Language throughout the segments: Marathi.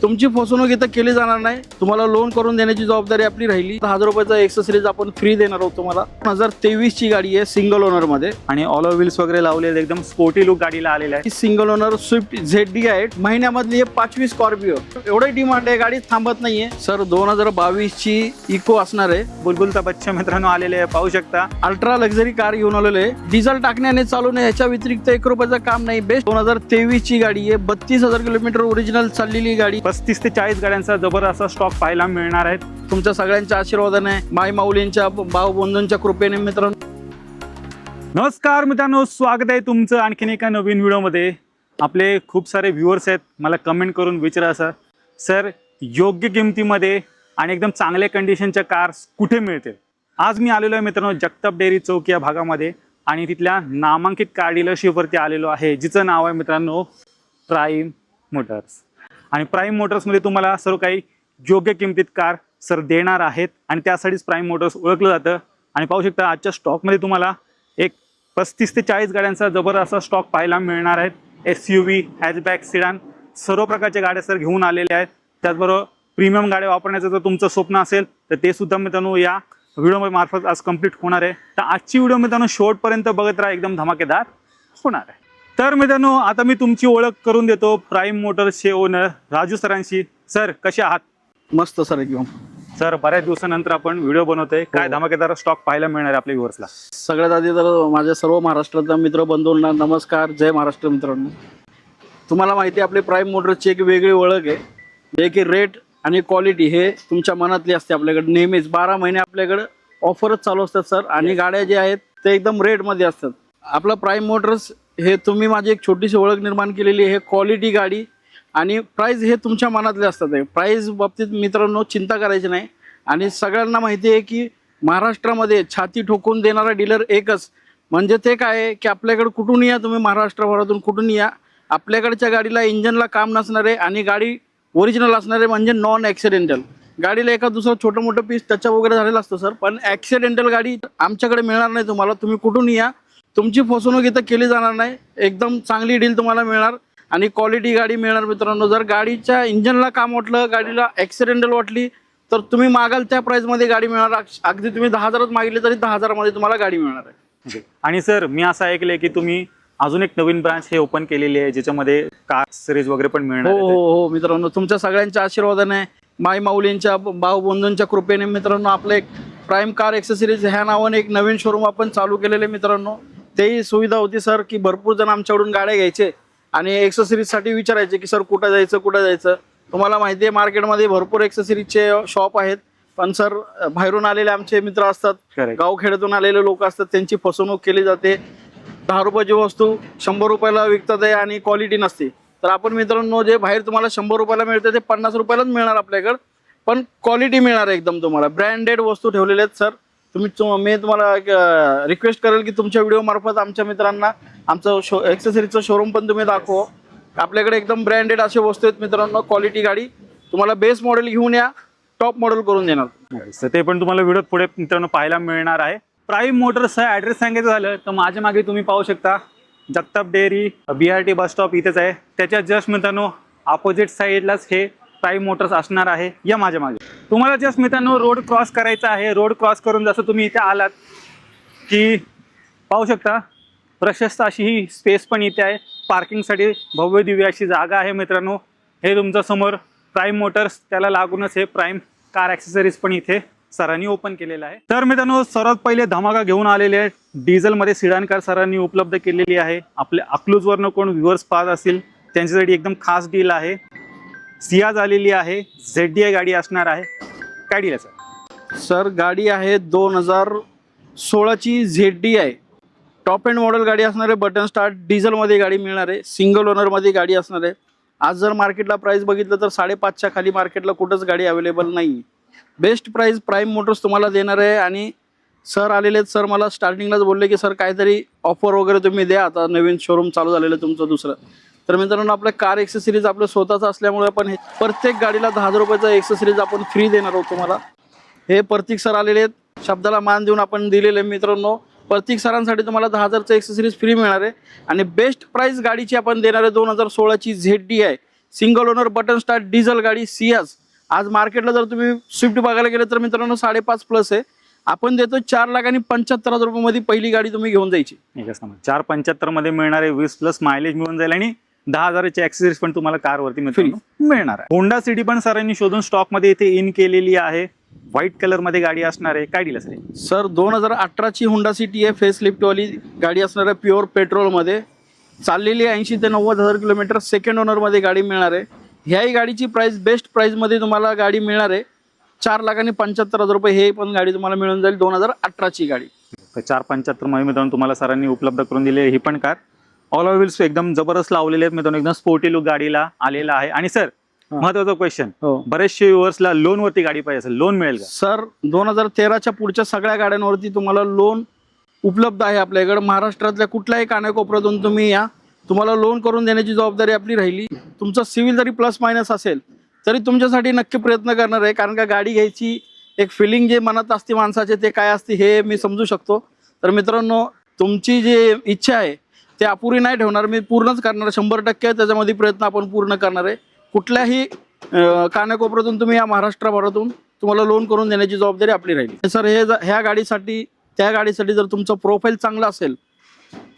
तुमची फसवणूक इथं केली जाणार नाही। तुम्हाला लोन करून देण्याची जबाबदारी आपली राहिली। 1000 रुपयाचा एक्सेसरीज आपण फ्री देणार आहोत तुम्हाला। 2023 ची गाडी आहे, सिंगल ओनर मध्ये आणि ऑल व्हील्स वगैरे लावलेले, एकदम स्पोर्टी लुक गाडीला आलेला आहे। ही सिंगल ओनर स्विफ्ट ZD आहे, महिन्यामधली 5वी स्कॉर्पिओ। एवढी डिमांड आहे, गाडी थांबत नाहीये सर। 2022 ची इको असणार आहे। बुलबुलचा बच्चा मित्रांनो आलेले आहे, पाहू शकता। अल्ट्रा लक्झरी कार घेऊन आलेले आहे, डिझेल टाकण्याने चालवणे याच्या व्यतिरिक्त 1 रुपयाचं काम नाही। बेस्ट 2023 ची गाडी आहे, 32,000 किलोमीटर ओरिजिनल चाललेली गाडी। 35 ते 40 गाड्यांचा जबरदस्त स्टॉक पाहायला मिळणार आहे। तुमच्या सगळ्यांच्या आशीर्वादाने, माय माऊलींच्या, भाऊ बंधूंच्या कृपेने मित्रांनो। नमस्कार मित्रांनो, स्वागत आहे तुमचं आणखीन एका नवीन व्हिडिओमध्ये। आपले खूप सारे व्ह्युअर्स आहेत, मला कमेंट करून विचारा सर योग्य किमतीमध्ये आणि एकदम चांगल्या कंडिशनच्या कार्स कुठे मिळतील। आज मी आलेलो आहे मित्रांनो जगताप डेअरी चौक या भागामध्ये आणि तिथल्या नामांकित कार डीलरशिपवरती आलेलो आहे, जिचं नाव आहे मित्रांनो प्राईम मोटर्स। आणि प्राईम मोटर्समध्ये तुम्हाला सर्व काही योग्य किमतीत कार सर देणार आहेत आणि त्यासाठीच प्राईम मोटर्स ओळखलं जातं। आणि पाहू शकता आजच्या स्टॉकमध्ये तुम्हाला एक 35 ते 40 गाड्यांचा जबरदस्त स्टॉक पाहायला मिळणार आहेत। SUV, हॅचबॅक, सिडान सर्व प्रकारच्या गाड्या सर घेऊन आलेल्या आहेत। त्याचबरोबर प्रीमियम गाड्या वापरण्याचं जर तुमचं स्वप्न असेल तर ते सुद्धा मित्रांनो या व्हिडिओ मार्फत आज कंप्लीट होणार आहे। तर आजची व्हिडिओ मित्रांनो शेवटपर्यंत बघत राहा, एकदम धमाकेदार होणार आहे। तर मित्रांनो आता मी तुमची ओळख करून देतो प्राईम मोटर्सचे ओनर राजू सरांशी। सर कसे आहात? मस्त सर, एकदम सर बऱ्याच दिवसानंतर आपण व्हिडिओ बनवतोय, काय धमाकेदार स्टॉक पाहायला मिळणार आहे आपल्या व्ह्युअर्सला? सगळ्यात आधी तर माझ्या सर्व महाराष्ट्रातल्या मित्र बंधूंना नमस्कार, जय महाराष्ट्र मित्रांनो। तुम्हाला माहिती आहे आपली प्राईम मोटर्सची एक वेगळी ओळख आहे, जे की रेट आणि क्वालिटी हे तुमच्या मनातली असते। आपल्याकडे नेहमीच 12 महिने आपल्याकडे ऑफरच चालू असतात सर, आणि गाड्या ज्या आहेत ते एकदम रेटमध्ये असतात। आपलं प्राईम मोटर्स हे तुम्ही माझी एक छोटीशी ओळख निर्माण केलेली आहे। क्वालिटी गाडी आणि प्राईस हे तुमच्या मनातले असतात। प्राईस बाबतीत मित्रांनो चिंता करायची नाही। आणि सगळ्यांना माहिती आहे की महाराष्ट्रामध्ये छाती ठोकून देणारा डीलर एकच, म्हणजे ते काय आहे की आपल्याकडे कुठून या तुम्ही, महाराष्ट्रभरातून कुठून या, आपल्याकडच्या गाडीला इंजनला काम नसणारे आणि गाडी ओरिजिनल असणारे, म्हणजे नॉन ॲक्सिडेंटल। गाडीला एका दुसरं छोटं मोठं पीस टचअप वगैरे झालेलं असतं सर, पण ॲक्सिडेंटल गाडी आमच्याकडे मिळणार नाही तुम्हाला। तुम्ही कुठून या, तुमची फसवणूक इथं केली जाणार नाही। एकदम चांगली डील तुम्हाला मिळणार आणि क्वालिटी गाडी मिळणार मित्रांनो। जर गाडीच्या इंजनला काम वाटलं, गाडीला ॲक्सिडेंटल वाटली तर तुम्ही मागाल त्या प्राईसमध्ये गाडी मिळणार। अगदी तुम्ही 10,000 मागितले तरी 10,000 मध्ये तुम्हाला गाडी मिळणार आहे। आणि सर मी असं ऐकलंय की तुम्ही अजून एक नवीन ब्रांच हे ओपन केलेली आहे, ज्याच्यामध्ये कार सिरीज वगैरे पण मिळणार आहे। हो मित्रांनो, तुमच्या सगळ्यांच्या आशीर्वादाने, माय माऊलींच्या, भाऊ बंधूंच्या कृपेने मित्रांनो आपलं एक प्राईम कार एक्सेसरीज ह्या नावाने एक नवीन शोरूम आपण चालू केलेले मित्रांनो। तेही सुविधा होती सर की भरपूर जण आमच्याकडून गाड्या घ्यायचे आणि एक्सेसरीजसाठी विचारायचे की सर कुठं जायचं। तुम्हाला माहिती आहे मार्केटमध्ये भरपूर एक्सेसरीजचे शॉप आहेत, पण सर बाहेरून आलेले आमचे मित्र असतात, गावखेड्यातून आलेले लोक असतात, त्यांची फसवणूक केली जाते। 10 रुपयाची वस्तू 100 रुपयाला विकतात आहे आणि क्वालिटी नसते। तर आपण मित्रांनो जे बाहेर तुम्हाला 100 रुपयाला मिळते ते 50 रुपयालाच मिळणार आपल्याकडं, पण क्वालिटी मिळणार एकदम तुम्हाला। ब्रँडेड वस्तू ठेवलेल्या आहेत सर। मी तुम्हाला रिक्वेस्ट करेल की तुमच्या व्हिडिओ मार्फत आमच्या मित्रांना आमचं एक्सेसरीजचं शोरूम पण तुम्ही दाखवा। आपल्याकडे एकदम ब्रँडेड असे वस्तू आहेत मित्रांनो। क्वालिटी गाडी तुम्हाला बेस्ट मॉडेल घेऊन या, टॉप मॉडेल करून देणार। ते पण तुम्हाला व्हिडिओ पुढे मित्रांनो पाहायला मिळणार आहे। प्राईम मोटर्सचा ॲड्रेस सांगायचं झालं तर माझ्या मागे तुम्ही पाहू शकता Jagtap dairy BRT bus stop इथेच आहे। त्याच्या जस्ट मित्रांनो अपोजिट साईडलाच हे प्राईम मोटर्स असणार आहे। या माझ्या मागे तुम्हाला जस्ट मित्रांनो रोड क्रॉस करायचा आहे। रोड क्रॉस करून जसं तुम्ही इथे आलात की पाहू शकता प्रशस्त अशी ही स्पेस पण इथे आहे, पार्किंगसाठी भव्य दिव्य अशी जागा आहे मित्रांनो। हे तुमच्या समोर प्राईम मोटर्स, त्याला लागूनच हे प्राईम कार ॲक्सेसरीज पण इथे सरांनी ओपन केलेलं आहे। तर मित्रांनो सर्वात पहिले धमाका घेऊन आलेले आहेत, डिझेलमध्ये सिडान कार सरांनी उपलब्ध केलेली आहे। आपल्या अकलूजवरनं कोण व्ह्युअर्स पाहत असतील त्यांच्यासाठी एकदम खास डील आहे। सियाज आलेली आहे, ZD गाडी असणार आहे। काय डील आहे सर? गाडी आहे 2016 ची ZD आहे, टॉप एंड मॉडेल गाडी असणार आहे। बटन स्टार्ट डिझेलमध्ये गाडी मिळणार आहे, सिंगल ओनरमध्ये गाडी असणार आहे। आज जर मार्केटला प्राइस बघितलं तर 5.5च्या खाली मार्केटला कुठंच गाडी अवेलेबल नाही। बेस्ट प्राइस प्राईम मोटर्स तुम्हाला देणार आहे। आणि सर आलेले आहेत, सर मला स्टार्टिंगलाच बोलले की सर काहीतरी ऑफर वगैरे तुम्ही द्या, आता नवीन शोरूम चालू झालेलं तुमचं दुसरं। तर मित्रांनो आपलं कार एक्सेसरीज आपलं स्वतःचं असल्यामुळे आपण हे प्रत्येक गाडीला 10,000 रुपयाचा एक्सेसरीज आपण फ्री देणार आहोत तुम्हाला। हे प्रतीक सर आलेले आहेत, शब्दाला मान देऊन आपण दिलेले मित्रांनो। प्रतीक सरांसाठी तुम्हाला 10,000चं एक्सेसरीज फ्री मिळणार आहे आणि बेस्ट प्राइस गाडीची आपण देणार आहे। 2016 ची ZD आहे, single owner button start diesel गाडी सियाज. आज मार्केटला जर तुम्ही स्विफ्ट बघायला गेले तर मित्रांनो 5.5+ आहे. आपण देतो 4,75,000 रुपयामध्ये पहिली गाडी तुम्ही घेऊन जायची. 475 मध्ये मिळणारे 20+ मायलेज मिळून जाईल आणि 10,000ची ऍक्सेसरीज पण तुम्हाला कारवरती मिळणार आहे. होंडा सिटी पण सरांनी शोधून स्टॉक मध्ये इथे इन केलेली आहे. व्हाईट कलर मध्ये गाडी असणार आहे. काय डील असेल सर? 2018ची होंडा सिटी आहे, फेसलिफ्ट वाली गाडी असणार आहे, प्युअर पेट्रोल मध्ये चाललेली 80 ते 90,000 किलोमीटर. सेकंड ओनर मध्ये गाडी मिळणार आहे. ह्याही गाडीची प्राइस बेस्ट प्राइस मध्ये तुम्हाला गाडी मिळणार आहे 4,75,000 रुपये. हे पण गाडी तुम्हाला मिळून जाईल 2018ची गाडी. तर 475 मध्ये मित्रांनो तुम्हाला सरांनी उपलब्ध करून दिली ही पण कार. ऑल व्हील्स एकदम जबरदस्त लावलेले आहेत मित्रांनो. एकदम स्पोर्टी लुक गाडीला आलेला आहे. आणि सर महत्वाचा क्वेश्चन, बरेचशे व्ह्युअर्सला लोन वरती गाडी पाहिजे असेल, लोन मिळेल का? सर 2013च्या पुढच्या सगळ्या गाड्यांवरती तुम्हाला लोन उपलब्ध आहे आपल्याकडे. महाराष्ट्रातल्या कुठल्याही कानाकोपऱ्यातून तुम्ही या, तुम्हाला लोन करून देण्याची जबाबदारी आपली राहिली. तुमचं सिव्हिल जरी प्लस मायनस असेल तरी तुमच्यासाठी नक्की प्रयत्न करणार आहे. कारण का गाडी घ्यायची एक फिलिंग जे मनात असते माणसाचे ते काय असते हे मी समजू शकतो. तर मित्रांनो, तुमची जी इच्छा आहे ते अपुरी नाही ठेवणार, मी पूर्णच करणार 100%. त्याच्यामध्ये प्रयत्न आपण पूर्ण करणार आहे. कुठल्याही कानाकोपऱ्यातून तुम्ही या महाराष्ट्रभरातून तुम्हाला लोन करून देण्याची जबाबदारी आपली राहील. सर ह्या गाडीसाठी त्या गाडीसाठी जर तुमचं प्रोफाईल चांगलं असेल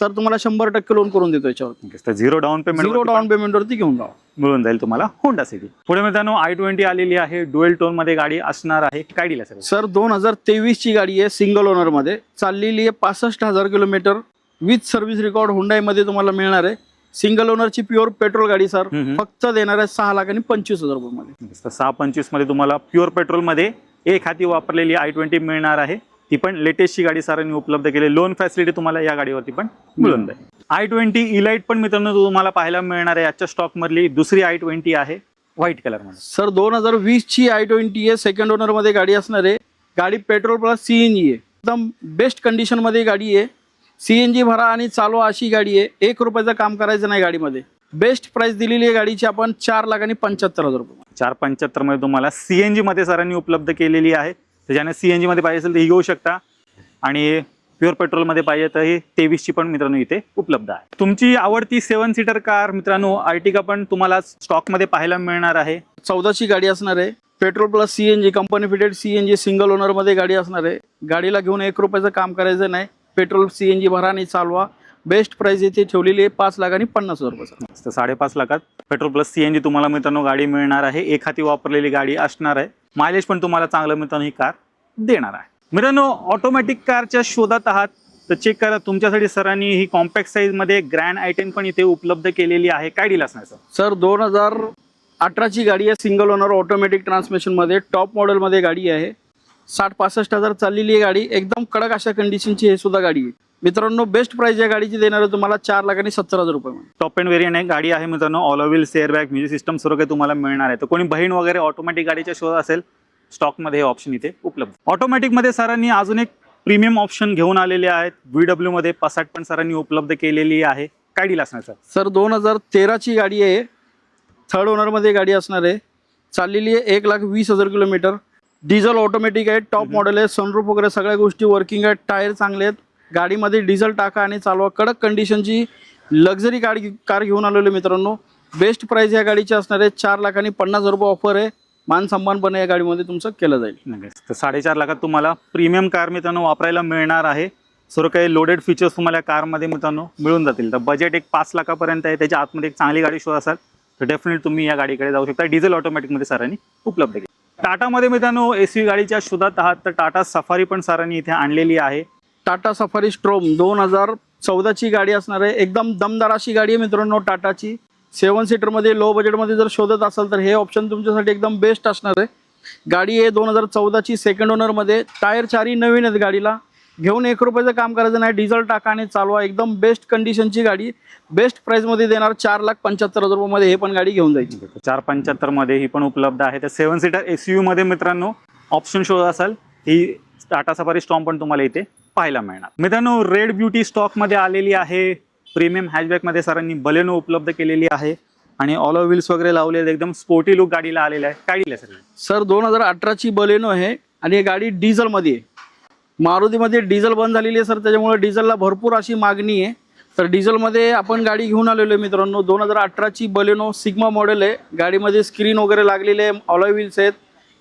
तर तुम्हाला 100% लोन करून देतो याच्यावर. झिरो डाऊन पेमेंटवरती घेऊन जावा, मिळून जाईल तुम्हाला होंडा सिटी. पुढे मित्रांनो i20 आलेली आहे. डुएल टोन मध्ये गाडी असणार आहे. काय डील असेल सर? 2023ची गाडी आहे, सिंगल ओनर मध्ये चाललेली आहे 65,000 kilometre with service record Hyundai मध्ये तुम्हाला मिळणार आहे. सिंगल ओनरची प्युअर पेट्रोल गाडी सर. फक्त देणार आहे 6,25,000 रुपये मध्ये. 625 मध्ये तुम्हाला प्युअर पेट्रोल मध्ये एक हाती वापरलेली i20 मिळणार आहे. ती पण लेटेस्टची गाडी सरांनी उपलब्ध केली. लोन फॅसिलिटी तुम्हाला या गाडीवरती पण मिळून जाईल. i20 इलाइट पण मित्रांनो तुम्हाला पाहायला मिळणार आहे. आजच्या स्टॉक मधली दुसरी i20 आहे व्हाईट कलर मध्ये. सर 2020ची i20 आहे, सेकंड ओनर मध्ये गाडी असणार आहे. गाडी पेट्रोल प्लस CNG आहे. एकदम बेस्ट कंडिशन मध्ये गाडी आहे. CNG भरा आणि चालवा अशी गाडी आहे. 1 रुपयाचं काम करायचं नाही गाडीमध्ये. बेस्ट प्राइस दिलेली आहे गाडीची आपण 4,75,000 रुपये. 475 मध्ये तुम्हाला CNG मध्ये सरांनी उपलब्ध केलेली आहे. ज्याने CNG मध्ये पाहिजे असेल तर ही घेऊ शकता. आणि प्युअर पेट्रोल मध्ये पाहिजे तर ही 23ची पण मित्रांनो इथे उपलब्ध आहे. तुमची आवडती 7 सीटर कार मित्रांनो अर्टिगा पण तुम्हाला स्टॉक मध्ये पाहायला मिळणार आहे. 14ची गाडी असणार आहे. Petrol plus CNG company fitted CNG single owner मध्ये गाडी असणार आहे. गाडीला घेऊन 1 रुपयाचं काम करायचं नाही. पेट्रोल CNG भरा आणि चालवा. बेस्ट प्राइस इथे ठेवलेली आहे 5,50,000 रुपये. 5.5 लाखात पेट्रोल प्लस CNG तुम्हाला मित्रांनो गाडी मिळणार आहे. एक हाती वापरलेली गाडी असणार आहे. मायलेज पण तुम्हाला चांगलं मित्रांनो ही कार देणार आहे. मित्रांनो, ऑटोमॅटिक कारच्या शोधात आहात तर चेक करा. तुमच्यासाठी सरांनी ही कॉम्पॅक्ट साईज मध्ये ग्रँड i10 पण इथे उपलब्ध केलेली आहे. काय डील असणार सर? 2018ची गाडी आहे, सिंगल ओनर ऑटोमॅटिक ट्रान्समिशन मध्ये टॉप मॉडेल मध्ये गाडी आहे. 60-65,000 चाललेली आहे गाडी. एकदम कडक अशा कंडिशनची हे सुद्धा गाडी आहे मित्रांनो. बेस्ट प्राइस या गाडीची देणार आहे तुम्हाला 4,70,000 रुपये. टॉप एंड व्हेरियंट आहे गाडी आहे मित्रांनो. All wheels, airbag, music system सर्व काही तुम्हाला मिळणार आहे. तर कोणी बहीण वगैरे ऑटोमॅटिक गाडीच्या शोध असेल स्टॉक मध्ये हे ऑप्शन इथे उपलब्ध. ऑटोमॅटिक मध्ये सरांनी अजून एक प्रीमियम ऑप्शन घेऊन आलेले आहेत. VW मध्ये Passat पण सरांनी उपलब्ध केलेली आहे. काय डील असणार सर? 2013ची गाडी आहे, थर्ड ओनर मध्ये गाडी असणार आहे. चाललेली आहे 1,20,000 किलोमीटर. डिझेल ऑटोमॅटिक आहे, टॉप मॉडेल आहे. सनरूफ वगैरे सगळ्या गोष्टी वर्किंग आहेत. टायर चांगले आहेत. गाडीमध्ये डिझेल टाका आणि चालवा. कडक कंडिशनची लक्झरी कार घेऊन आलेलो मित्रांनो. बेस्ट प्राइस या गाडीची असणार आहे 4,50,000 रुपये ऑफर आहे. मान सन्मान पण या गाडीमध्ये तुमचं केलं जाईल. तर 4.5 लाखात तुम्हाला प्रीमियम कार मित्रांनो वापरायला मिळणार आहे. सर्व काही लोडेड फीचर्स तुम्हाला कारमध्ये मित्रांनो मिळून जातील. तर बजेट एक 5 लाखापर्यंत आहे. त्याच्या आतमध्ये एक चांगली गाडी शोध असाल तर डेफिनेटली तुम्ही या गाडीकडे जाऊ शकता. डिझेल ऑटोमॅटिकमध्ये सरांनी उपलब्ध केली. टाटामध्ये मित्रांनो SUV गाडीच्या शोधात आहात तर टाटा सफारी पण सरांनी इथे आणलेली आहे. टाटा सफारी स्ट्रोम 2014ची गाडी असणार आहे. एकदम दमदार अशी गाडी आहे मित्रांनो टाटाची. 7 सीटरमध्ये लो बजेटमध्ये जर शोधत असाल तर हे ऑप्शन तुमच्यासाठी एकदम बेस्ट असणार आहे. गाडी आहे 2014ची, सेकंड ओनरमध्ये. टायर 4ही नवीन आहेत गाडीला. घेऊन 1 रुपयाचं काम करायचं नाही. डिझेल टाका आणि चालवा. एकदम बेस्ट कंडिशनची गाडी. बेस्ट प्राइसमध्ये देणार 4,75,000 रुपयामध्ये हे पण गाडी घेऊन जायची. 475 मध्ये ही पण उपलब्ध आहे. तर 7 सीटर SUV मध्ये मित्रांनो ऑप्शन शोध असाल ही टाटा सफारी स्टॉर्म पण तुम्हाला इथे पाहायला मिळणार. मित्रांनो, रेड ब्युटी स्टॉक मध्ये आलेली आहे. प्रीमियम हॅचबॅक मध्ये सरांनी बलेनो उपलब्ध केलेली आहे. आणि ऑल व्हील्स वगैरे लावलेले एकदम स्पोर्टी लुक गाडीला आलेला आहे. काय डील आहे सर? 2018ची बलेनो आहे आणि ही गाडी डिझेलमध्ये आहे. मारुतीमध्ये डिझेल बंद झालेली आहे सर, त्याच्यामुळे डिझेलला भरपूर अशी मागणी आहे. तर डिझेलमध्ये आपण गाडी घेऊन आलेलो आहे मित्रांनो. 2018ची बलेनो सिग्मा मॉडेल आहे. गाडीमध्ये स्क्रीन वगैरे लागलेले आहे, अलॉय व्हील्स आहेत.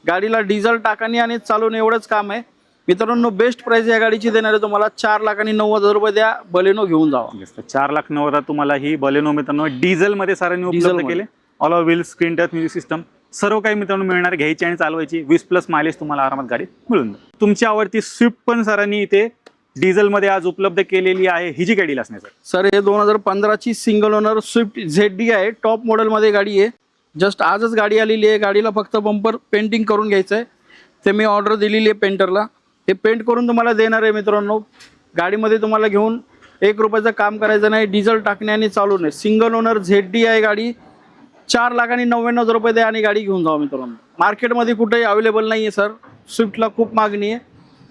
गाडीला डिझेल टाकाने आणि चालवणे एवढंच काम आहे मित्रांनो. बेस्ट प्राइस या गाडीची देणार आहे तुम्हाला. 4,90,000 रुपये द्या, बलेनो घेऊन जावा. 4,90,000 तुम्हाला ही बलेनो मित्रांनो डिझेलमध्ये सरांनी उपलब्ध डिझेलमध्ये. केले. Alloy wheel, screen touch music system सर्व काही मित्रांनो मिळणार. घ्यायची आणि चालवायची. 20+ मायलेज तुम्हाला आरामात गाडी मिळून जाईल. तुमची आवडती स्विफ्ट पण सरांनी इथे डिझेलमध्ये आज उपलब्ध केलेली आहे. ही जी गाडी असणार सर हे 2015ची सिंगल ओनर स्विफ्ट ZD आहे. टॉप मॉडेलमध्ये गाडी आहे. जस्ट आजच गाडी आलेली आहे. गाडीला फक्त बंपर पेंटिंग करून घ्यायचं आहे. ते मी ऑर्डर दिलेली आहे पेंटरला. हे पेंट करून तुम्हाला देणार आहे मित्रांनो. गाडीमध्ये तुम्हाला घेऊन 1 रुपयाचं काम करायचं नाही. डिझेल टाकणे आणि चालवणे. सिंगल ओनर ZD आहे गाडी. 4,99,000 रुपये द्या आणि गाडी घेऊन जावा मित्रांनो. मार्केटमध्ये कुठेही अवेलेबल नाही आहे सर. स्विफ्टला खूप मागणी आहे,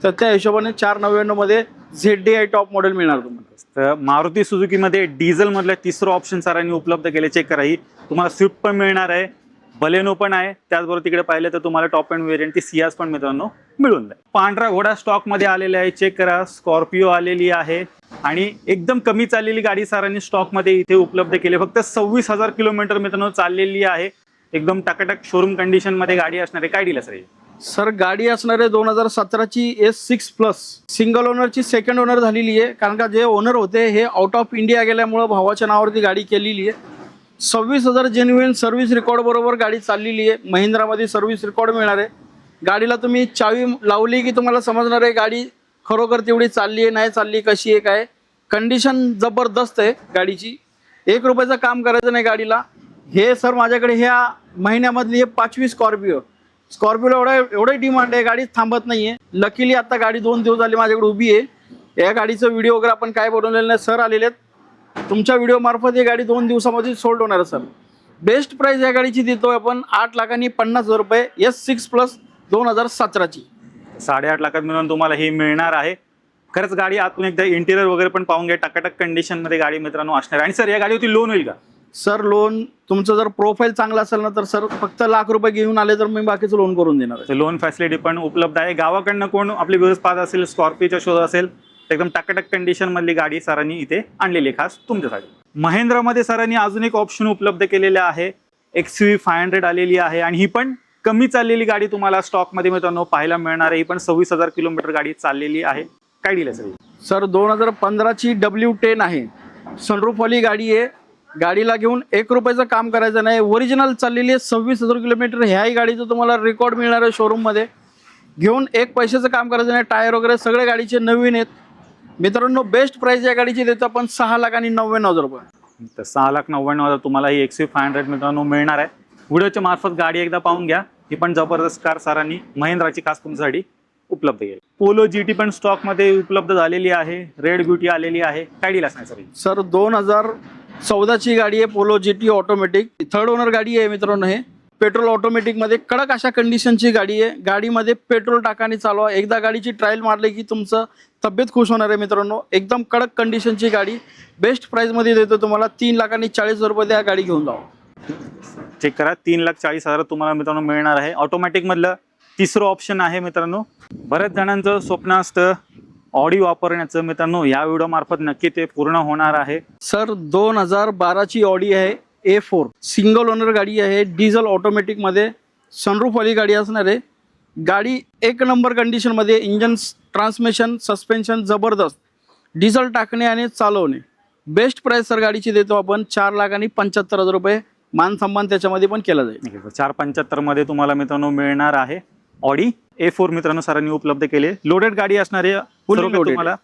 तर त्या हिशोबाने 4,99,000 मध्ये ZD आहे टॉप मॉडेल मिळणार तुम्हाला. तर मारुती सुझुकीमध्ये डिझेलमधलं तिसरं ऑप्शन सरांनी उपलब्ध केले. चेक करा. ही तुम्हाला स्विफ्ट पण मिळणार आहे, बलेनो पण आहे. त्याचबरोबर तिकडे पाहिलं तर तुम्हाला टॉप अँड व्हेरियंट ती सियाज पण मित्रांनो मिळून जाईल. पांढरा घोडा स्टॉकमध्ये आलेला आहे. चेक करा. स्कॉर्पिओ आलेली आहे आणि एकदम कमी चाललेली गाडी सरांनी स्टॉकमध्ये इथे उपलब्ध केली. फक्त 26,000 किलोमीटर मित्रांनो चाललेली आहे. एकदम टकाटक शोरूम कंडिशनमध्ये गाडी असणार आहे. काय डील सर? सर गाडी असणार आहे 2017ची S6+. सिंगल ओनरची सेकंड ओनर झालेली आहे. कारण का जे ओनर होते हे आउट ऑफ इंडिया गेल्यामुळं भावाच्या नावावरती गाडी केलेली आहे. 26,000 जेन्युइन सर्व्हिस रेकॉर्ड बरोबर गाडी चाललेली आहे. महिंद्रामध्ये सर्व्हिस रेकॉर्ड मिळणार आहे. गाडीला तुम्ही चावी लावली की तुम्हाला समजणार आहे गाडी खरोखर तेवढी चालली आहे नाही चालली, कशी आहे काय. कंडिशन जबरदस्त आहे गाडीची. 1 रुपयाचं काम करायचं नाही गाडीला. हे सर माझ्याकडे ह्या महिन्यामधली हे 5वी स्कॉर्पिओला एवढं डिमांड आहे. गाडी थांबत नाही आहे. लकीली आता गाडी 2 दिवस झाली माझ्याकडे उभी आहे. या गाडीचं व्हिडिओ वगैरे आपण काय बनवलेलं नाही. सर आलेले आहेत. तुमच्या व्हिडिओ मार्फत ही गाडी 2 दिवसामध्ये सोल्ड होणार आहे सर. बेस्ट प्राइस या गाडीची देतोय आपण 8,50,000 रुपये. S6+ 2017ची. 8.5 लाखात मिळून तुम्हाला ही मिळणार आहे. खरंच गाडी आतून एकदा इंटिरियर वगैरे पण पाहून घ्या. टकाटक कंडिशनमध्ये गाडी मित्रांनो असणार. आणि सर या गाडीवरती लोन होईल का? सर लोन तुमचं जर प्रोफाईल चांगला असेल ना तर सर फक्त ₹1,00,000 घेऊन आले तर मी बाकीचं लोन करून देणार आहे. लोन फॅसिलिटी पण उपलब्ध आहे. गावाकडनं कोण आपली व्ह्यूज पाहत असेल, स्कॉर्पिओचा शोध असेल, एकदम टकाटक कंडिशन मधली गाडी सरांनी इथे आणलेली खास तुमच्यासाठी. महिंद्रामध्ये सरांनी अजून एक ऑप्शन उपलब्ध केलेले आहे. XUV 500 आलेली आहे आणि ही पण कमी चाललेली गाडी तुम्हाला स्टॉकमध्ये मित्रांनो पाहायला मिळणार आहे. ही पण 26,000 किलोमीटर गाडी चाललेली आहे. काय डील आहे सर? सर 2015ची W10 आहे. सनरूफवाली गाडी आहे. गाडीला घेऊन 1 रुपयाचं काम करायचं नाही. ओरिजिनल चाललेली आहे. 26,000 किलोमीटर. ह्याही गाडीचं तुम्हाला रेकॉर्ड मिळणार आहे शोरूममध्ये. घेऊन 1 पैशाचं काम करायचं नाही. टायर वगैरे सगळे गाडीचे नवीन आहेत मित्रांनो. बेस्ट प्राइस या गाडीची देतो आपण 6,99,000 रुपये. तर 6,99,000 तुम्हाला ही XUV 500 मित्रांनो मिळणार आहे. व्हिडिओच्या मार्फत गाडी एकदा पाहून घ्या. ही पण जबरदस्त कार सरांनी महिंद्राची खास तुमच्यासाठी उपलब्ध केली. पोलो GT पण स्टॉकमध्ये उपलब्ध झालेली आहे. रेड ब्युटी आलेली आहे. काय डील असणार सर? सर 2014ची गाडी आहे. Polo GT automatic. 3rd owner गाडी आहे मित्रांनो. हे पेट्रोल ऑटोमॅटिकमध्ये कडक अशा कंडिशनची गाडी आहे. गाडीमध्ये पेट्रोल टाकाने चालवा. एकदा गाडीची ट्रायल मारली की तुमचं तब्येत खुश होणार आहे मित्रांनो. एकदम कडक कंडिशनची गाडी बेस्ट प्राइसमध्ये देतो तुम्हाला. 3,40,000 रुपये द्या, गाडी घेऊन जावा. चेक करा. 3,40,000 तुम्हाला मित्रांनो मिळणार आहे. ऑटोमॅटिक मधलं तिसरं ऑप्शन आहे मित्रांनो. बऱ्याच जणांचं स्वप्न असतं ऑडी वापरण्याचं मित्रांनो. या व्हिडिओ मार्फत नक्की ते पूर्ण होणार आहे. सर 2012ची ऑडी आहे. A4 सिंगल ओनर गाडी आहे. डिझेल ऑटोमॅटिकमध्ये सनरूफवाली गाडी असणार आहे. गाडी 1 नंबर कंडिशनमध्ये. इंजन, ट्रान्समिशन, सस्पेन्शन जबरदस्त. डिझेल टाकणे आणि चालवणे. बेस्ट प्राइस सर गाडीची देतो आपण 4,75,000 रुपये. मान सन्मान त्याच्यामध्ये पण केला जाईल. 4,75,000 मध्ये तुम्हाला मित्रांनो मिळणार आहे ऑडी A4 मित्रांनो सरांनी उपलब्ध केले. लोडेड गाडी असणार आहे. तुम्हाला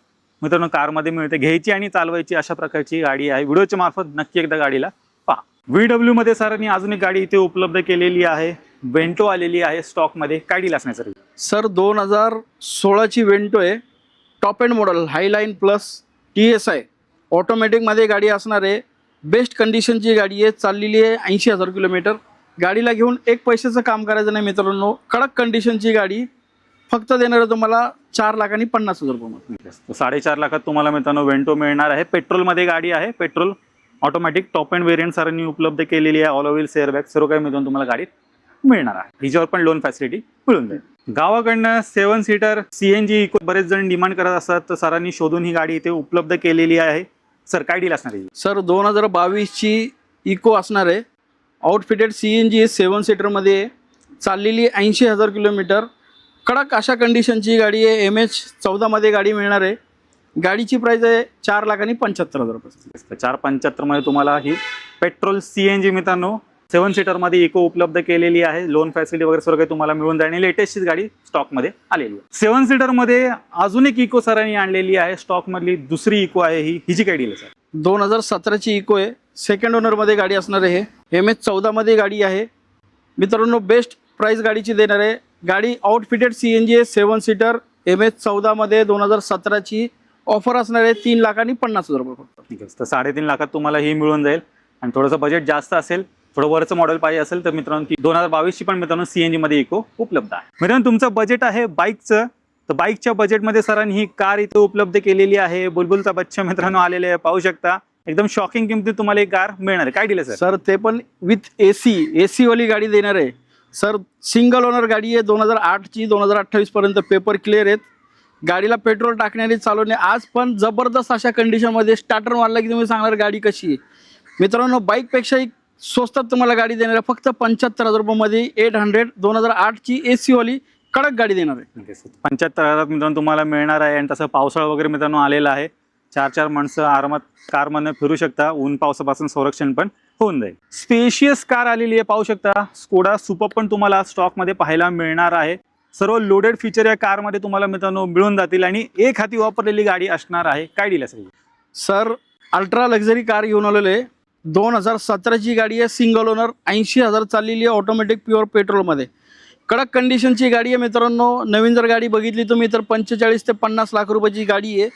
मित्रांनो कारमध्ये मिळते. घ्यायची आणि चालवायची अशा प्रकारची गाडी आहे. व्हिडिओच्या मार्फत नक्की एकदा गाडीला पहा. VW मध्ये सरांनी अजून एक गाडी इथे उपलब्ध केलेली आहे. वेंटो आलेली आहे स्टॉकमध्ये. काय डील असणार सर? सर 2016ची वेंटो आहे. Top end model. Highline plus TSI ऑटोमॅटिकमध्ये गाडी असणार आहे. बेस्ट कंडिशनची गाडी आहे. चाललेली आहे 80,000 किलोमीटर. गाडीला घेऊन 1 पैशाचं काम करायचं नाही मित्रांनो. कडक कंडिशनची गाडी. फक्त देणार आहे तुम्हाला 4,50,000 रुपये. 4.5 लाखात तुम्हाला मित्रांनो वेंटो मिळणार आहे. पेट्रोलमध्ये गाडी आहे. Petrol automatic top and variant सरांनी उपलब्ध केलेली आहे. ऑल व्हील्स, एअरबॅग सर्व काही मित्रांनो तुम्हाला गाडीत मिळणार आहे. हिच्यावर पण लोन फॅसिलिटी मिळून जाईल. गावाकडनं 7 सीटर CNG इको बरेच जण डिमांड करत असतात, तर सरांनी शोधून ही गाडी इथे उपलब्ध केलेली आहे. सर काय डील असणार आहे? सर 2022ची इको असणार आहे. आउटफिटेड CNG 7 सीटरमध्ये चाललेली 80,000 किलोमीटर. कडक अशा कंडिशनची गाडी आहे. MH14मध्ये गाडी मिळणार आहे. गाडीची प्राईस आहे 4,75,000 रुपये. 475 मध्ये तुम्हाला ही पेट्रोल CNG मित्रांनो 7 सीटरमध्ये इको उपलब्ध केलेली आहे. लोन फॅसिलिटी वगैरे सर्व काही तुम्हाला मिळून जाईल आणि लेटेस्टची गाडी स्टॉकमध्ये आलेली आहे. 7 सीटरमध्ये अजून एक इको सरांनी आणलेली आहे. स्टॉकमधली दुसरी इको आहे ही जी काय डील आहे सर? 2017ची इको आहे. सेकंड ओनरमध्ये गाडी असणार आहे. MH14मध्ये गाडी आहे. मित्रांनो बेस्ट प्राईस गाडीची देणार आहे. गाडी आउटफिटेड CNG 7 सीटर MH14मध्ये 2017ची ऑफर असणार आहे 3,50,000 रुपये फक्त. ठीक आहे, तर 3.5 लाखात तुम्हाला ही मिळून जाईल. आणि थोडंसं बजेट जास्त असेल, थोडं वरचं मॉडेल पाहिजे असेल तर मित्रांनो ती 2022ची पण मित्रांनो CNG मध्ये इको उपलब्ध आहे. मित्रांनो तुमचं बजेट आहे बाईकचं, तर बाईकच्या बजेटमध्ये सरांनी ही कार इथे उपलब्ध केलेली आहे. बुलबुलचा बच्चा मित्रांनो आलेले आहे, पाहू शकता. एकदम शॉकिंग किमतीत तुम्हाला एक कार मिळणार आहे. काय दिलं सर? सर ते पण विथ AC वाली गाडी देणार आहे. सर सिंगल ओनर गाडी आहे. 2008ची 2028 पर्यंत पेपर क्लिअर आहेत. गाडीला पेट्रोल टाकण्याने चालवणे आज पण जबरदस्त अशा कंडिशनमध्ये स्टार्टर मारला की तुम्ही सांगणार गाडी कशी आहे. मित्रांनो बाईकपेक्षाही स्वस्तात तुम्हाला गाडी देणार आहे. फक्त 75,000 रुपयामध्ये 800 2008ची AC वाली कडक गाडी देणार आहे. 75,000 मित्रांनो तुम्हाला मिळणार आहे. आणि तसं पावसाळा वगैरे मित्रांनो आलेला आहे. 4 माणसं आरामात कारमधनं फिरू शकता. ऊन पावसापासून संरक्षण पण होऊन जाईल. स्पेशियस कार आलेली आहे, पाहू शकता. स्कोडा सुपर पण तुम्हाला स्टॉकमध्ये पाहायला मिळणार आहे. सर्व लोडेड फीचर या कारमध्ये तुम्हाला मित्रांनो मिळून जातील आणि एक हाती वापरलेली गाडी असणार आहे. काय डील असेल? सर अल्ट्रा लक्झरी कार घेऊन आलेलो आहे. 2017ची गाडी आहे. सिंगल ओनर 80,000 चाललेली आहे. ऑटोमॅटिक प्युअर पेट्रोलमध्ये कडक कंडिशनची गाडी आहे. मित्रांनो नवीन जर गाडी बघितली तुम्ही तर 45 ते 50 लाख रुपयाची गाडी आहे.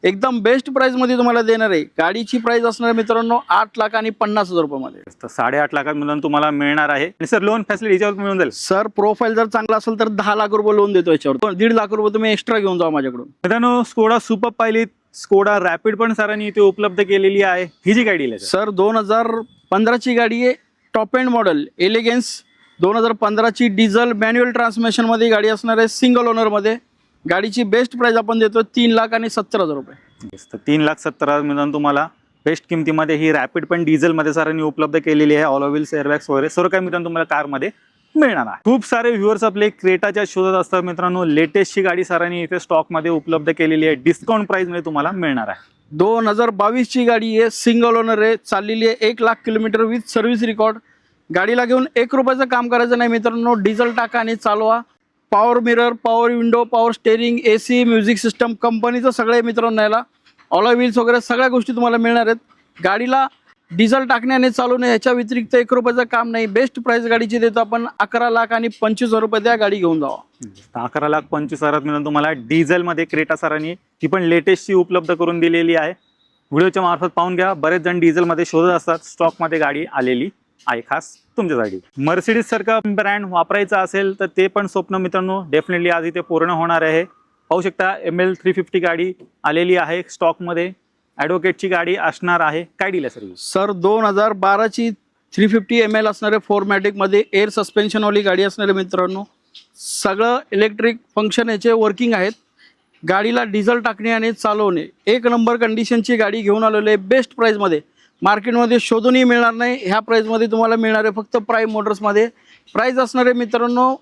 एकदम बेस्ट प्राईजमध्ये तुम्हाला देणार आहे. गाडीची प्राईस असणार मित्रांनो 8,50,000 रुपयामध्ये. तर 8.5 लाखात मिळून तुम्हाला मिळणार आहे. आणि सर लोन फॅसिलिटी याच्यावर मिळून जाईल? सर प्रोफाईल जर चांगला असेल तर 10 लाख रुपये लोन देतो याच्यावर. 1.5 लाख रुपये तुम्ही एक्स्ट्रा घेऊन जा माझ्याकडून. मित्रांनो स्कोडा सुपर पाहिली, स्कोडा रॅपिड पण सरांनी इथे उपलब्ध केलेली आहे. ही जी गाडी आहे सर 2015ची गाडी आहे. टॉप एंड मॉडेल एलिगन्स 2015ची डिझेल मॅन्युअल ट्रान्समिशनमध्ये गाडी असणार आहे. सिंगल ओनरमध्ये गाडीची बेस्ट प्राइस आपण देतो 3,70,000 रुपये. तर 3,70,000 मिळून तुम्हाला बेस्ट किमतीमध्ये ही रॅपिड पण डिझेलमध्ये सरांनी उपलब्ध केलेली आहे. ऑल व्हील्स एअरबॅग्स वगैरे सर्व काही मित्रांनो तुम्हाला कारमध्ये मिळणार आहे. खूप सारे व्ह्युअर्स आपले क्रेटाच्या शोधत असतात मित्रांनो. लेटेस्टची गाडी सरांनी इथे स्टॉकमध्ये उपलब्ध केलेली आहे. डिस्काउंट प्राइसमध्ये तुम्हाला मिळणार आहे. 2022ची गाडी आहे. सिंगल ओनर आहे. चाललेली आहे 1 lakh kilometre with service record. गाडीला घेऊन 1 रुपयाचं काम करायचं नाही मित्रांनो. डिझेल टाका आणि चालवा. Power mirror, power window, power steering, AC, music system कंपनीचं सगळे मित्रांनो याला ऑलो व्हील्स वगैरे सगळ्या गोष्टी तुम्हाला मिळणार आहेत. गाडीला डिझेल टाकण्याने चालवणे ह्याच्या व्यतिरिक्त 1 रुपयाचं काम नाही. बेस्ट प्राइस गाडीची देतो आपण 11,25,000 रुपये द्या, गाडी घेऊन जावा. 11,25,000 मिळून तुम्हाला डिझेलमध्ये क्रेटा सरांनी ही पण लेटेस्टची उपलब्ध करून दिलेली आहे. व्हिडिओच्या मार्फत पाहून घ्या. बरेच जण डिझेलमध्ये शोधत असतात. स्टॉकमध्ये गाडी आलेली आहे खास तुमच्यासाठी. मर्सिडीज सारखा ब्रँड वापरायचा असेल तर ते पण स्वप्न मित्रांनो डेफिनेटली आज इथे पूर्ण होणार आहे. पाहू शकता ML 350 गाडी आलेली आहे स्टॉकमध्ये. ॲडव्होकेटची गाडी असणार आहे. काय डील आहे सर? सर 2012ची 350 ml असणारे 4मॅटिकमध्ये एअर सस्पेन्शनवाली गाडी असणारे मित्रांनो. सगळं इलेक्ट्रिक फंक्शन याचे वर्किंग आहेत. गाडीला डिझेल टाकणे आणि चालवणे 1 नंबर कंडिशनची गाडी घेऊन आलेली आहे. बेस्ट प्राईजमध्ये मार्केटमध्ये शोधूनही मिळणार नाही. ह्या प्राईजमध्ये तुम्हाला मिळणार आहे फक्त प्राईम मोटर्समध्ये. प्राईज असणार आहे मित्रांनो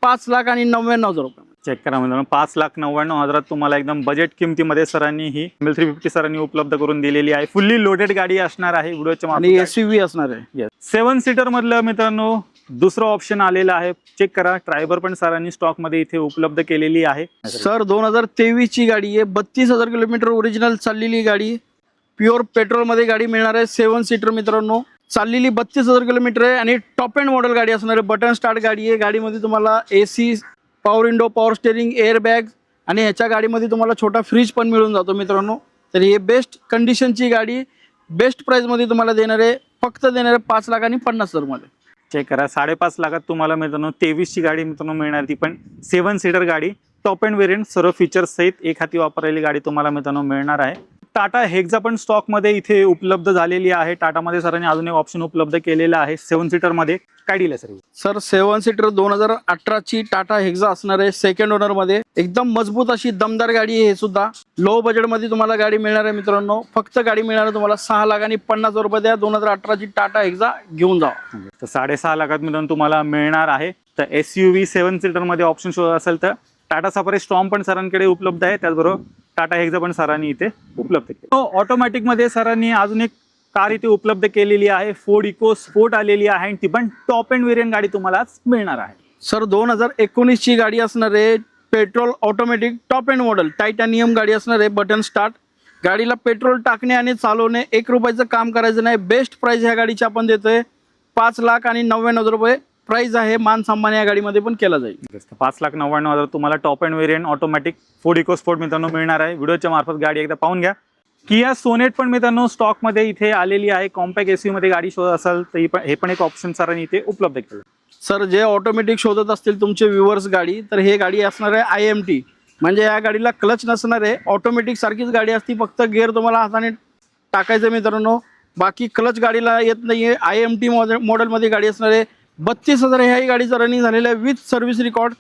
5,99,000 रुपये. चेक करा मित्रांनो 5,99,000 तुम्हाला एकदम बजेट किमतीमध्ये सरांनी ही ML 350 सरांनी उपलब्ध करून दिलेली आहे. फुल्ली लोडेड गाडी असणार आहे. व्हिडिओच्या आणि SUV असणार आहे. 7 सीटर मधलं मित्रांनो दुसरं ऑप्शन आलेलं आहे. चेक करा. ट्रायबर पण सरांनी स्टॉकमध्ये इथे उपलब्ध केलेली आहे. सर 2023ची गाडी आहे. 32,000 किलोमीटर ओरिजिनल चाललेली गाडी. प्युअर पेट्रोलमध्ये गाडी मिळणार आहे. 7 सीटर मित्रांनो. चाललेली 32,000 किलोमीटर आहे आणि टॉप एंड मॉडेल गाडी असणार आहे. बटन स्टार्ट गाडी आहे. गाडीमध्ये तुम्हाला AC, power window, power steering, air bag आणि ह्याच्या गाडीमध्ये तुम्हाला छोटा फ्रीज पण मिळून जातो मित्रांनो. तर हे बेस्ट कंडिशनची गाडी बेस्ट प्राईजमध्ये तुम्हाला देणार आहे. फक्त देणार आहे 5,50,000 मध्ये. चेक करा. 5.5 लाखात तुम्हाला मित्रांनो 23ची गाडी मित्रांनो मिळणार. ती पण 7 सीटर गाडी. टॉप एंड व्हेरियंट सर्व फीचर्स सहित एक हाती वापरलेली गाडी तुम्हाला मित्रांनो मिळणार आहे. टाटा हेक्सा पण स्टॉकमध्ये इथे उपलब्ध झालेली आहे. टाटामध्ये सरांनी अजून एक ऑप्शन उपलब्ध केलेला आहे 7 सीटरमध्ये. काय डील आहे सर? सर 7 सीटर 2018ची टाटा हेक्सा असणार आहे, सेकंड ओनर मध्ये. एकदम मजबूत अशी दमदार गाडी आहे. हे सुद्धा लो बजेट मध्ये तुम्हाला गाडी मिळणार आहे मित्रांनो. फक्त गाडी मिळणार आहे तुम्हाला 6,50,000 द्या. 2018ची टाटा हेक्सा घेऊन जा. तर 6.5 लाखात मिळून तुम्हाला मिळणार आहे. तर SUV 7 सीटरमध्ये ऑप्शन शोध असेल तर टाटा सफारी स्टॉर्म पण सरांकडे उपलब्ध आहे. त्याचबरोबर टाटा हेक्सा पण सरांनी इथे उपलब्ध केली. ऑटोमॅटिकमध्ये सरांनी अजून एक कार इथे उपलब्ध केलेली आहे. फोर्ड इको स्पोर्ट आलेली आहे आणि ती पण टॉप एंड व्हेरियंट गाडी तुम्हाला मिळणार आहे. सर 2019ची गाडी असणार आहे. Petrol automatic top end model titanium गाडी असणार आहे. Button start. गाडीला पेट्रोल टाकणे आणि चालवणे 1 रुपयाचं काम करायचं नाही. बेस्ट प्राइस ह्या गाडीची आपण देतोय. 5,99,000 रुपये प्राइस आहे. मान सन्मान या गाडीमध्ये पण केला जाईल. 5,99,000 तुम्हाला top end variant automatic Ford EcoSport मित्रांनो मिळणार आहे. व्हिडिओच्या मार्फत गाडी एकदा पाहून घ्या. किया सोनेट पण मित्रांनो स्टॉकमध्ये इथे आलेली आहे. कॉम्पॅक्ट SUV मध्ये गाडी शोधत असाल तर हे पण एक ऑप्शन सरांनी इथे उपलब्ध केलं. सर जे ऑटोमॅटिक शोधत असतील तुमचे व्ह्युअर्स गाडी, तर हे गाडी असणार आहे IMT. म्हणजे या गाडीला क्लच नसणार आहे. ऑटोमॅटिक सारखीच गाडी असती, फक्त गिअर तुम्हाला हाताने टाकायचं मित्रांनो. बाकी क्लच गाडीला येत नाहीये. IMT मॉडेलमध्ये गाडी असणार आहे. 32,000 ह्याही गाडीचं रनिंग झालेलं आहे विथ सर्व्हिस रेकॉर्ड.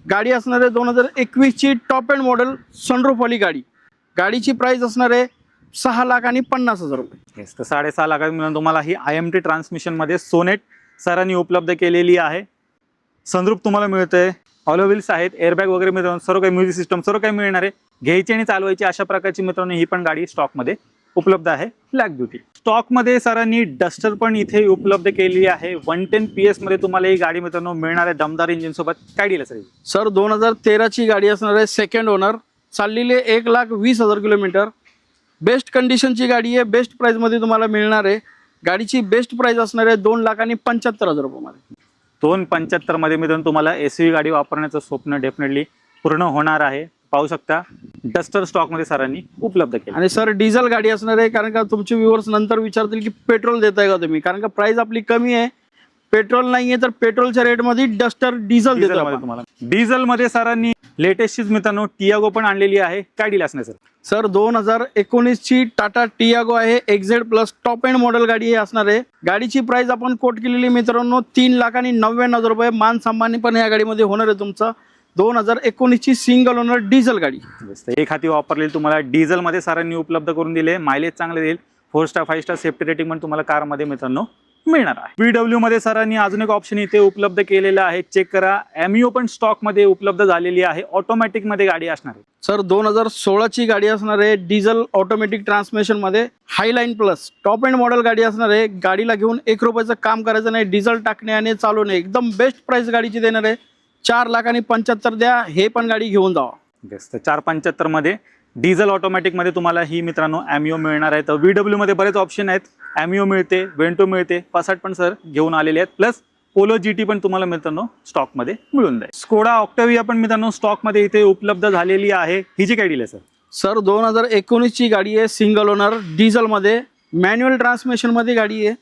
गाडी असणार आहे 2021ची टॉप एंड मॉडेल सनरूफ वाली गाडी. गाडीची प्राइस असणार आहे 6,50,000 रुपये. तर 6.5 लाखात मिळून तुम्हाला ही IMT ट्रान्समिशनमध्ये सोनेट सरांनी उपलब्ध केलेली आहे. सनरूफ तुम्हाला मिळतंय. ऑलो व्हील्स आहेत. एअरबॅग वगैरे मित्रांनो सर्व काही म्युझिक सिस्टम सर्व काही मिळणार आहे. घ्यायची आणि चालवायची अशा प्रकारची मित्रांनो ही पण गाडी स्टॉकमध्ये उपलब्ध आहे. ब्लॅक ब्युटी स्टॉकमध्ये सरांनी डस्टर पण इथे उपलब्ध केली आहे. 110 PS मध्ये तुम्हाला ही गाडी मित्रांनो मिळणार आहे दमदार इंजिन सोबत. काय डील असेल? सर 2013ची गाडी असणार आहे. Second owner. चाललेली 1,20,000 किलोमीटर. बेस्ट कंडिशनची गाडी आहे. बेस्ट प्राइसमध्ये तुम्हाला मिळणार आहे. गाडीची बेस्ट प्राइस असणार आहे 2,75,000 रुपयामध्ये. 2,75,000 मध्ये मित्रांनो तुम्हाला SUV गाडी वापरण्याचं स्वप्न डेफिनेटली पूर्ण होणार आहे. पाहू शकता डस्टर स्टॉकमध्ये सरांनी उपलब्ध केलं. आणि सर डिझेल गाडी असणार आहे. कारण का तुमचे व्ह्युअर्स नंतर विचारतील की पेट्रोल देताय का तुम्ही, कारण का प्राइस आपली कमी आहे. पेट्रोल नाहीये तर पेट्रोलच्या रेटमध्ये डस्टर डिझेल देतो तुम्हाला. डिझेल मध्ये सरांनी लेटेस्टचीच मित्रांनो टियागो पण आणलेली आहे. काय डील असणार सर? सर 2019ची टाटा टियागो आहे. XZ plus top end model गाडी हे असणार आहे. गाडीची प्राइस आपण कोट केलेली मित्रांनो 3,99,000 रुपये. मान सन्मान पण या गाडीमध्ये होणार आहे तुमचा. 2019ची सिंगल ओनर डिझेल गाडी. एक हाती वापरलेली तुम्हाला डिझेल मध्ये सरांनी उपलब्ध करून दिले. मायलेज चांगले देईल. 4 स्टार 5 स्टार सेफ्टी रेटिंग पण तुम्हाला कारमध्ये मित्रांनो मिळणार आहे. VW मध्ये सरांनी अजून एक ऑप्शन इथे उपलब्ध केलेला आहे. चेक करा. एमिओ पण स्टॉक मध्ये उपलब्ध झालेली आहे. ऑटोमॅटिक मध्ये गाडी असणार आहे. सर 2016ची गाडी असणार आहे. डिझेल ऑटोमॅटिक ट्रान्समिशन मध्ये हायलाईन प्लस टॉप एंड मॉडेल गाडी असणार आहे. गाडीला घेऊन 1 रुपयाचं काम करायचं नाही. डिझेल टाकणे आणि चालवणे एकदम बेस्ट प्राइस गाडीची देणार आहे. 4,75,000 द्या. हे पण गाडी घेऊन जावा. तर 4,75,000 मध्ये डिझेल ऑटोमॅटिक मध्ये तुम्हाला ही मित्रांनो एमिओ मिळणार आहे. तर VW मध्ये बरेच ऑप्शन आहेत. एमिओ मिळते, वेंटो मिळते, पासाट पण सर घेऊन आलेले आहेत. प्लस पोलो GT पण तुम्हाला मित्रांनो स्टॉक मध्ये मिळून जाईल. स्कोडा ऑक्टाविया पण मित्रांनो स्टॉक मध्ये इथे उपलब्ध झालेली आहे. ही जी काय डील आहे सर? सर 2019ची गाडी आहे. सिंगल ओनर डिझेल मध्ये मॅन्युअल ट्रान्समिशन मध्ये गाडी आहे.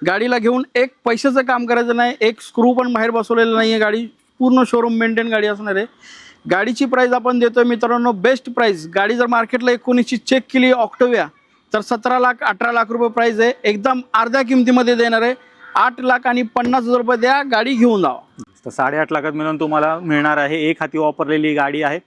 गाडीला घेऊन 1 पैशाचं काम करायचं नाही. 1 स्क्रू पण बाहेर बसवलेलं नाहीये. गाडी पूर्ण शोरूम मेंटेन गाडी असणार आहे. गाडीची प्राइस आपण देतोय मित्रांनो बेस्ट प्राइस. गाडी जर मार्केटला 19ची चेक केली ऑक्टाविया तर 17 लाख 18 लाख रुपये प्राइस आहे. एकदम अर्ध्या किमतीमध्ये देणार आहे. 8,50,000 रुपये द्या. गाडी घेऊन जावा. तर 8.5 लाखात मिळून तुम्हाला मिळणार आहे. एक हाती वापरलेली गाडी आहे.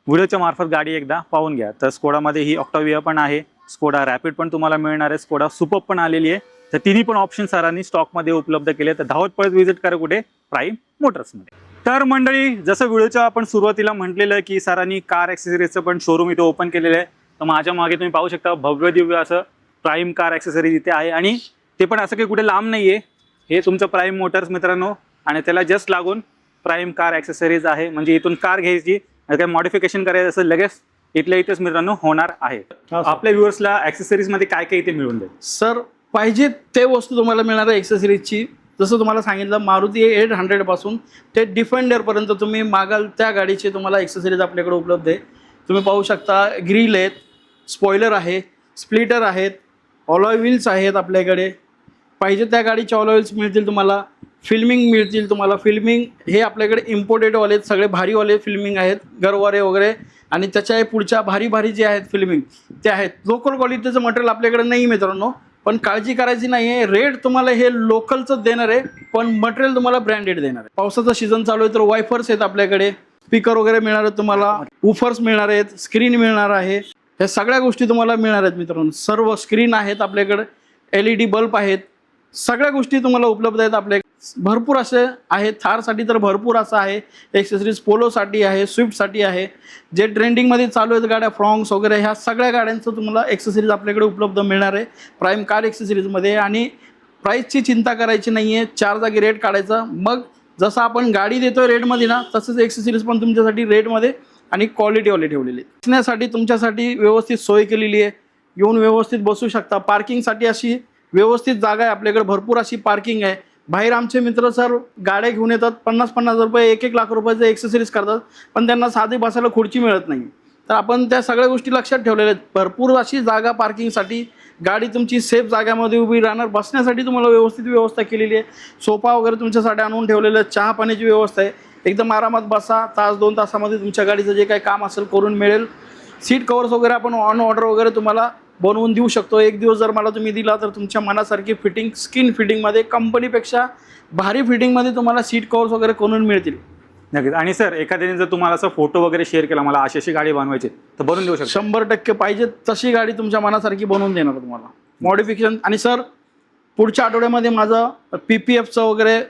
व्हिडिओच्या मार्फत गाडी एकदा पाहून घ्या. तर स्कोडामध्ये ही ऑक्टाविया पण आहे. स्कोडा रॅपिड पण तुम्हाला मिळणार आहे. स्कोडा सुपर पण आलेली आहे. तर तिन्ही पण ऑप्शन सरांनी स्टॉकमध्ये उपलब्ध केले. तर धावत पळत व्हिजिट करा कुठे? प्राईम मोटर्समध्ये. तर मंडळी जसं व्हिडिओच्या आपण सुरुवातीला म्हटलेलं की सरांनी कार ॲक्सेसरीजचं पण शोरूम इथे ओपन केलेलं आहे. तर माझ्या मागे तुम्ही पाहू शकता भव्य दिव्य असं प्राईम कार ॲक्सेसरीज इथे आहे. आणि ते पण असं काही कुठे लांब नाही आहे. हे तुमचं प्राईम मोटर्स मित्रांनो आणि त्याला जस्ट लागून प्राईम कार ॲक्सेसरीज आहे. म्हणजे इथून कार घ्यायची काही मॉडिफिकेशन करायचं असं लगेच इथल्या इथेच मित्रांनो होणार आहे. आपल्या व्ह्युअर्सला ॲक्सेसरीजमध्ये काय काय इथे मिळून जाईल? सर पाहिजे ते वस्तू तुम्हाला मिळणार आहे ॲक्सेसरीजची. जसं तुम्हाला सांगितलं मारुती 800 पासून ते डिफेंडरपर्यंत तुम्ही मागाल त्या गाडीचे तुम्हाला ॲक्सेसरीज आपल्याकडे उपलब्ध आहे. तुम्ही पाहू शकता ग्रिल आहेत, स्पॉयलर आहे, स्प्लिटर आहेत, ऑलॉय व्हील्स आहेत आपल्याकडे. पाहिजे त्या गाडीचे ऑलॉय व्हील्स मिळतील तुम्हाला. फिल्मिंग मिळतील तुम्हाला. फिल्मिंग हे आपल्याकडे इम्पोर्टेडवाले आहेत, सगळे भारीवाले फिल्मिंग आहेत, गरवारे वगैरे. आणि त्याच्या पुढच्या भारी भारी जे आहेत फिल्मिंग ते आहेत. लोकल क्वालिटीचं मटेरियल आपल्याकडे नाही मित्रांनो, पण काळजी करायची नाही आहे. रेट तुम्हाला हे लोकलचं देणार आहे, पण मटेरियल तुम्हाला ब्रँडेड देणार आहे. पावसाचा सीझन चालू आहे तर वायफर्स आहेत आपल्याकडे, स्पीकर वगैरे मिळणार आहेत तुम्हाला, उफर्स मिळणार आहेत, स्क्रीन मिळणार आहे. ह्या सगळ्या गोष्टी तुम्हाला मिळणार आहेत मित्रांनो. सर्व स्क्रीन आहेत आपल्याकडे, LED बल्ब आहेत, सगळ्या गोष्टी तुम्हाला उपलब्ध आहेत आपल्या. भरपूर असे आहे. थारसाठी तर भरपूर असं आहे एक्सेसरीज, पोलोसाठी आहे, स्विफ्टसाठी आहे. जे ट्रेंडिंगमध्ये चालू आहेत गाड्या, फ्रॉंक्स वगैरे, ह्या सगळ्या गाड्यांचं तुम्हाला एक्सेसरीज आपल्याकडे उपलब्ध मिळणार आहे प्राईम कार एक्सेसरीजमध्ये. आणि प्राईसची चिंता करायची नाही आहे, 4 जागी रेट काढायचा. मग जसं आपण गाडी देतोय रेटमध्ये ना, तसंच एक्सेसरीज पण तुमच्यासाठी रेटमध्ये आणि क्वालिटीवाले ठेवलेली. बसण्यासाठी तुमच्यासाठी व्यवस्थित सोय केलेली आहे, येऊन व्यवस्थित बसू शकता. पार्किंगसाठी अशी व्यवस्थित जागा आहे आपल्याकडे, भरपूर अशी पार्किंग आहे. बाहेर आमचे मित्र सर गाड्या घेऊन येतात, 50-50 रुपये, 1-1 लाख रुपयाचं एक्सेसरीज करतात, पण त्यांना साधी बसायला खुर्ची मिळत नाही. तर आपण त्या सगळ्या गोष्टी लक्षात ठेवलेल्या आहेत. भरपूर अशी जागा पार्किंगसाठी, गाडी तुमची सेफ जाग्यामध्ये उभी राहणार. बसण्यासाठी तुम्हाला व्यवस्थित व्यवस्था केलेली आहे. सोफा वगैरे तुमच्यासाठी आणून ठेवलेलं आहे, चहा पाण्याची व्यवस्था आहे. एकदम आरामात बसा, 1-2 तासामध्ये तुमच्या गाडीचं जे काही काम असेल करून मिळेल. सीट कवर्स वगैरे आपण ऑन ऑर्डर वगैरे तुम्हाला बनवून देऊ शकतो. 1 दिवस जर मला तुम्ही दिला तर तुमच्या मनासारखी फिटिंग, स्किन फिटिंगमध्ये, कंपनीपेक्षा भारी फिटिंगमध्ये तुम्हाला सीट कवर्स वगैरे करून मिळतील. नक्कीच. आणि सर, एखाद्याने जर तुम्हाला असं फोटो वगैरे शेअर केला, मला अशी गाडी बनवायची, तर बनवून देऊ शकतो? 100% पाहिजे तशी गाडी तुमच्या मनासारखी बनवून देणार तुम्हाला, मॉडिफिकेशन. आणि सर, पुढच्या आठवड्यामध्ये माझं PPFचं वगैरे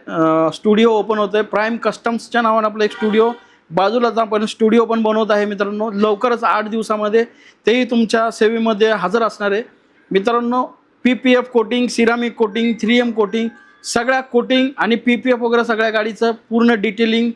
स्टुडिओ ओपन होतं आहे. प्राईम कस्टम्सच्या नावानं आपलं एक स्टुडिओ, बाजूलाच आपण स्टुडिओ पण बनवत आहे मित्रांनो. लवकरच 8 दिवसामध्ये तेही तुमच्या सेवेमध्ये हजर असणार आहे मित्रांनो. PPF coating, ceramic coating, 3M coating, सगळ्या कोटिंग आणि PPF वगैरे सगळ्या गाडीचं पूर्ण डिटेलिंग,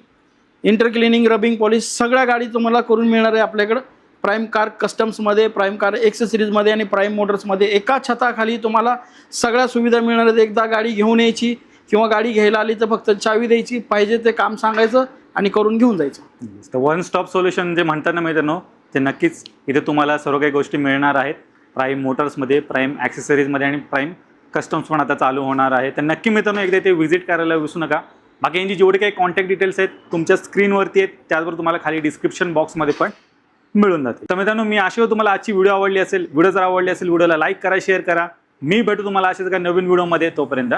इंटरक्लिनिंग, रबिंग, पॉलिश सगळ्या गाडी तुम्हाला करून मिळणार आहे आपल्याकडं प्राईम कार कस्टम्समध्ये, प्राईम कार एक्सेसरीजमध्ये आणि प्राईम मोटर्समध्ये. एका छताखाली तुम्हाला सगळ्या सुविधा मिळणार आहेत. एकदा गाडी घेऊन यायची किंवा गाडी घ्यायला आली तर फक्त चावी द्यायची, पाहिजे ते काम सांगायचं आणि करून घेऊन जायचं. तर वन स्टॉप सोल्युशन जे म्हणतात ना मित्रांनो, ते नक्कीच इथे तुम्हाला सर्व काही गोष्टी मिळणार आहेत. प्राईम मोटर्समध्ये, प्राईम ॲक्सेसरीजमध्ये आणि प्राईम कस्टम्स पण आता चालू होणार आहे. तर नक्की मित्रांनो एकदा ते व्हिजिट करायला विसरू नका. बाकी यांची जेवढे काही कॉन्टॅक्ट डिटेल्स आहेत तुमच्या स्क्रीनवरती आहेत, त्याचबरोबर तुम्हाला खाली डिस्क्रिप्शन बॉक्समध्ये पण मिळून जाते. तर मित्रांनो, मी आशा तुम्हाला आजची व्हिडिओ आवडली असेल. व्हिडिओ जर आवडली असेल, व्हिडिओला लाईक करा, शेअर करा. मी भेटू तुम्हाला अशाच एका नवीन व्हिडिओमध्ये. तोपर्यंत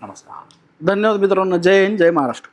नमस्कार, धन्यवाद मित्रांनो. जय हिंद, जय महाराष्ट्र.